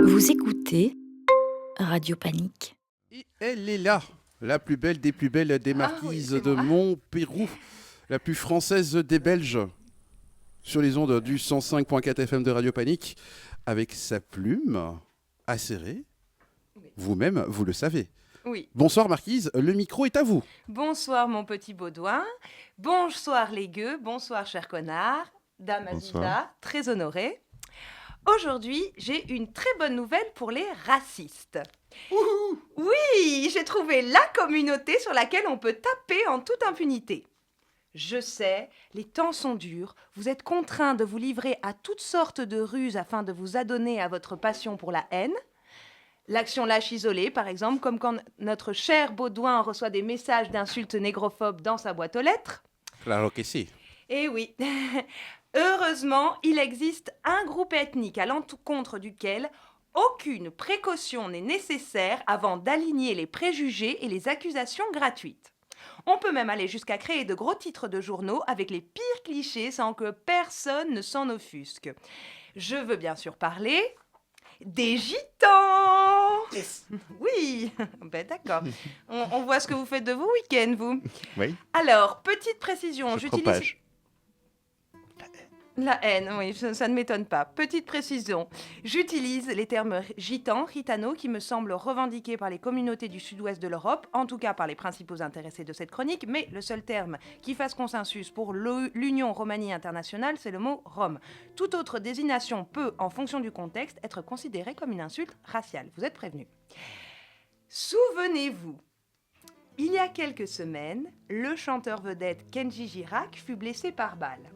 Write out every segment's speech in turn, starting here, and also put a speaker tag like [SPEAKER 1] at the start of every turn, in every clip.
[SPEAKER 1] Vous écoutez Radio Panique.
[SPEAKER 2] Et elle est là, la plus belle des marquises de Montpérou, la plus française des Belges, sur les ondes du 105.4 FM de Radio Panique, avec sa plume acérée.
[SPEAKER 3] Oui.
[SPEAKER 2] Vous-même, vous le savez.
[SPEAKER 3] Oui.
[SPEAKER 2] Bonsoir Marquise, le micro est à vous.
[SPEAKER 3] Bonsoir mon petit Baudouin. Bonsoir les gueux. Bonsoir cher connard. Dame Aziza, très honorée. Aujourd'hui, j'ai une très bonne nouvelle pour les racistes.
[SPEAKER 2] Ouhou.
[SPEAKER 3] Oui, j'ai trouvé la communauté sur laquelle on peut taper en toute impunité. Je sais, les temps sont durs, vous êtes contraints de vous livrer à toutes sortes de ruses afin de vous adonner à votre passion pour la haine. L'action lâche isolée, par exemple, comme quand notre cher Baudouin reçoit des messages d'insultes négrophobes dans sa boîte aux lettres.
[SPEAKER 2] Claro que si.
[SPEAKER 3] Eh oui, heureusement, il existe un groupe ethnique à l'encontre duquel aucune précaution n'est nécessaire avant d'aligner les préjugés et les accusations gratuites. On peut même aller jusqu'à créer de gros titres de journaux avec les pires clichés sans que personne ne s'en offusque. Je veux bien sûr parler des gitans.
[SPEAKER 2] Yes.
[SPEAKER 3] Oui, ben d'accord. On voit ce que vous faites de vos week-ends, vous.
[SPEAKER 4] Oui.
[SPEAKER 3] Alors, petite précision,
[SPEAKER 4] Je propage.
[SPEAKER 3] La haine, oui, ça ne m'étonne pas. Petite précision, j'utilise les termes gitan, gitano, qui me semblent revendiqués par les communautés du sud-ouest de l'Europe, en tout cas par les principaux intéressés de cette chronique, mais le seul terme qui fasse consensus pour l'Union Romanie Internationale, c'est le mot Rome. Toute autre désignation peut, en fonction du contexte, être considérée comme une insulte raciale. Vous êtes prévenus. Souvenez-vous, il y a quelques semaines, le chanteur vedette Kenji Girac fut blessé par balle.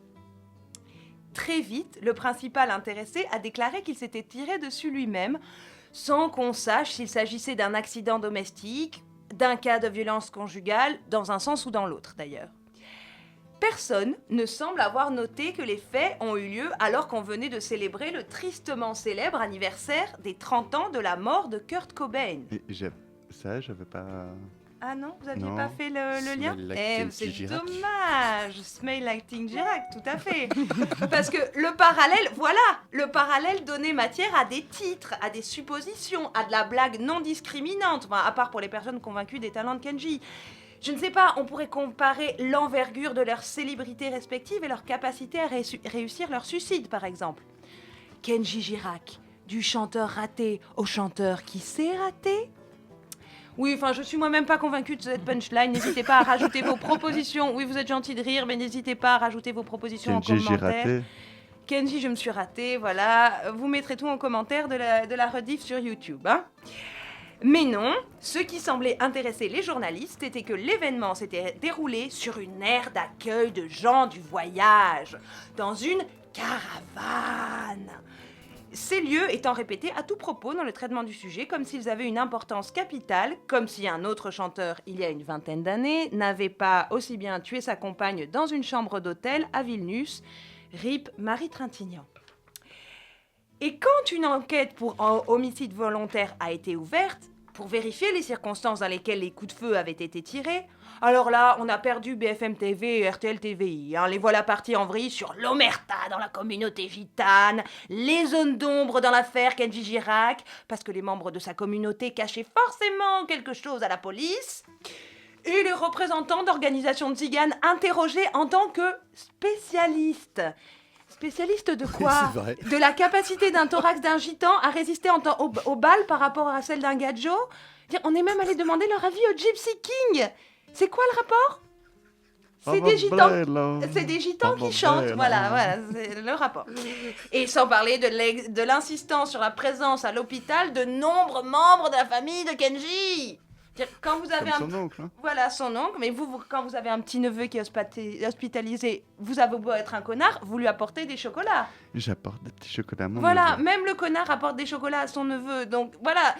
[SPEAKER 3] Très vite, le principal intéressé a déclaré qu'il s'était tiré dessus lui-même, sans qu'on sache s'il s'agissait d'un accident domestique, d'un cas de violence conjugale, dans un sens ou dans l'autre d'ailleurs. Personne ne semble avoir noté que les faits ont eu lieu alors qu'on venait de célébrer le tristement célèbre anniversaire des 30 ans de la mort de Kurt Cobain.
[SPEAKER 4] Et j'avais pas...
[SPEAKER 3] Ah non, vous n'aviez
[SPEAKER 4] Non.
[SPEAKER 3] pas fait le lien?
[SPEAKER 2] Smell like
[SPEAKER 3] Eh,
[SPEAKER 2] Teen
[SPEAKER 3] c'est
[SPEAKER 2] Girac.
[SPEAKER 3] dommage. Smell like Teen Girac, tout à fait. Parce que le parallèle donnait matière à des titres, à des suppositions, à de la blague non discriminante, enfin, à part pour les personnes convaincues des talents de Kenji. Je ne sais pas, on pourrait comparer l'envergure de leurs célébrités respectives et leur capacité à réussir leur suicide, par exemple. Kenji Girac, du chanteur raté au chanteur qui s'est raté. Oui, enfin, je suis moi-même pas convaincue de cette punchline. N'hésitez pas à rajouter vos propositions. Oui, vous êtes gentil de rire, mais n'hésitez pas à rajouter vos propositions en
[SPEAKER 4] Kenji, j'ai
[SPEAKER 3] commentaire.
[SPEAKER 4] raté.
[SPEAKER 3] Kenji, je me suis ratée, voilà. Vous mettrez tout en commentaire de la rediff sur YouTube, hein. Mais non, ce qui semblait intéresser les journalistes était que l'événement s'était déroulé sur une aire d'accueil de gens du voyage, dans une caravane. Ces lieux étant répétés à tout propos dans le traitement du sujet, comme s'ils avaient une importance capitale, comme si un autre chanteur, il y a une vingtaine d'années, n'avait pas aussi bien tué sa compagne dans une chambre d'hôtel à Vilnius, RIP Marie Trintignant. Et quand une enquête pour homicide volontaire a été ouverte, pour vérifier les circonstances dans lesquelles les coups de feu avaient été tirés, alors là, on a perdu BFM TV et RTL TVI. Les voilà partis en vrille sur l'omerta dans la communauté gitane, les zones d'ombre dans l'affaire Kenji Girac, parce que les membres de sa communauté cachaient forcément quelque chose à la police, et les représentants d'organisations tziganes interrogés en tant que spécialistes. Spécialiste de quoi?
[SPEAKER 2] C'est vrai.
[SPEAKER 3] De la capacité d'un thorax d'un gitan à résister aux balles par rapport à celle d'un gadjo? On est même allé demander leur avis au Gypsy King. C'est quoi le rapport? C'est des gitans qui chantent, voilà, c'est le rapport. Et sans parler de l'insistance sur la présence à l'hôpital de nombreux membres de la famille de Kenji. Quand vous avez
[SPEAKER 4] Comme son oncle, hein.
[SPEAKER 3] Voilà, son oncle, mais vous, quand vous avez un petit neveu qui est hospitalisé, vous avez beau être un connard, vous lui apportez des chocolats.
[SPEAKER 4] J'apporte des petits chocolats à mon
[SPEAKER 3] Voilà,
[SPEAKER 4] neveu.
[SPEAKER 3] même le connard apporte des chocolats à son neveu, donc voilà.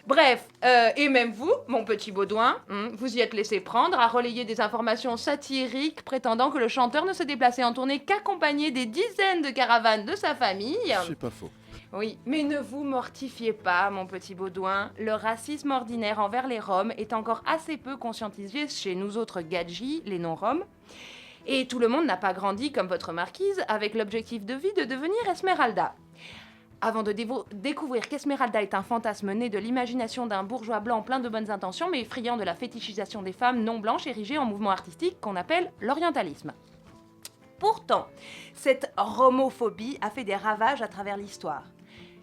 [SPEAKER 3] Bref, et même vous, mon petit Baudouin, vous y êtes laissé prendre à relayer des informations satiriques prétendant que le chanteur ne se déplaçait en tournée qu'accompagné des dizaines de caravanes de sa famille.
[SPEAKER 2] C'est pas faux.
[SPEAKER 3] Oui, mais ne vous mortifiez pas, mon petit Baudouin. Le racisme ordinaire envers les Roms est encore assez peu conscientisé chez nous autres gadgis, les non-Roms. Et tout le monde n'a pas grandi comme votre marquise avec l'objectif de vie de devenir Esmeralda. Avant de découvrir qu'Esmeralda est un fantasme né de l'imagination d'un bourgeois blanc plein de bonnes intentions, mais friand de la fétichisation des femmes non blanches érigées en mouvement artistique qu'on appelle l'orientalisme. Pourtant, cette romophobie a fait des ravages à travers l'histoire.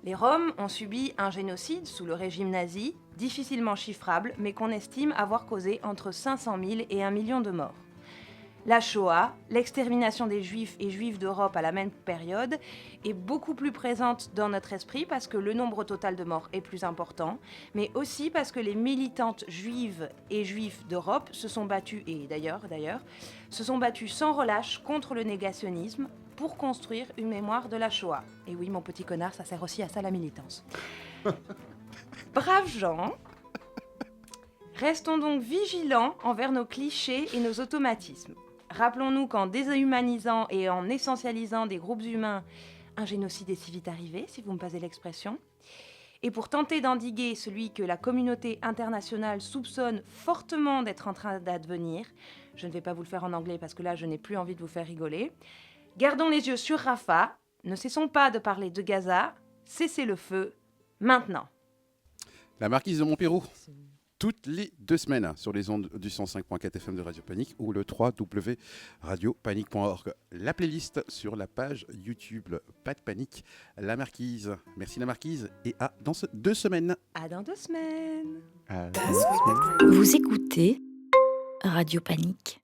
[SPEAKER 3] Les Roms ont subi un génocide sous le régime nazi, difficilement chiffrable, mais qu'on estime avoir causé entre 500 000 et 1 million de morts. La Shoah, l'extermination des Juifs et Juifs d'Europe à la même période, est beaucoup plus présente dans notre esprit parce que le nombre total de morts est plus important, mais aussi parce que les militantes juives et juifs d'Europe se sont battues, et d'ailleurs, se sont battues sans relâche contre le négationnisme pour construire une mémoire de la Shoah. Et oui, mon petit connard, ça sert aussi à ça la militance. Braves gens, restons donc vigilants envers nos clichés et nos automatismes. Rappelons-nous qu'en déshumanisant et en essentialisant des groupes humains, un génocide est si vite arrivé, si vous me passez l'expression. Et pour tenter d'endiguer celui que la communauté internationale soupçonne fortement d'être en train d'advenir, je ne vais pas vous le faire en anglais parce que là, je n'ai plus envie de vous faire rigoler, gardons les yeux sur Rafah, ne cessons pas de parler de Gaza, cessez le feu, maintenant.
[SPEAKER 2] La marquise de Montpérou, toutes les 2 semaines sur les ondes du 105.4 FM de Radio Panique ou le www.radiopanique.org. La playlist sur la page YouTube. Pas de panique, la marquise. Merci la marquise et à dans 2 semaines.
[SPEAKER 3] À dans 2 semaines.
[SPEAKER 4] Ah,
[SPEAKER 1] Vous écoutez Radio Panique.